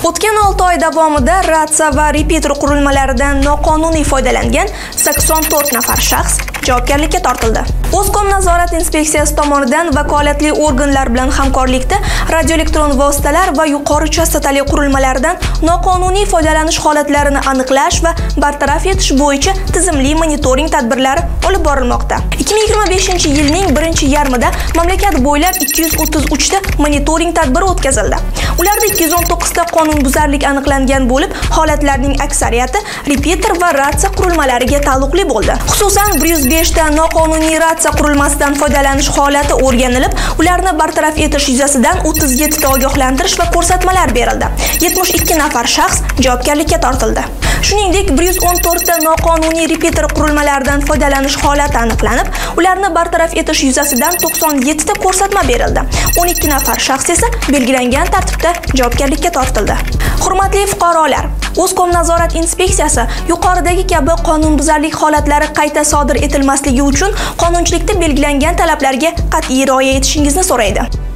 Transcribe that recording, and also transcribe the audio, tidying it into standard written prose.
O'tgan 6 oy davomida ratsa va repeater qurilmalaridan noqonuniy foydalangan 84 nafar shaxs javobgarlikka tortildi. O'zkom nazorat inspeksiyasi tomonidan vakolatli organlar bilan hamkorlikda radioelektron vositalar va yuqori chastotali qurilmalardan noqonuniy foydalanish holatlarini aniqlash va bartaraf etish bo'yicha tizimli monitoring tadbirlari olib borilmoqda. 2025-yilning birinchi yarmida mamlakat bo'ylab 233 ta monitoring tadbiri o'tkazildi. Ularda 219 ta qonunbuzarlik aniqlangan bo'lib, holatlarning aksariyati repeater va ratsa qurilmalariga taalluqli bo'ldi. Xususan 105 ta noqonuniy ratsa qurilmasidan foydalanish holati o'rganilib, ularni bartaraf etish yuzasidan 37 ta ogohlantirish va ko'rsatmalar berildi. 72 nafar shaxs javobgarlikka tortildi. Shuningdek, 114 ta noqonuniy repeater qurilmalaridan foydalanish holati aniqlanib, ularni bartaraf etish yuzasidan 97 ta ko'rsatma berildi. 12 nafar shaxs esa belgilangan tartibda javobgarlikka tortildi. Hurmatli fuqarolar, O'zkom nazorat inspeksiyasi yuqoridagi kabi qonunbuzarlik holatlari qayta sodir etilmasligi uchun qonunchilikda belgilangan talablarga qat'iy rioya etishingizni so'raydi.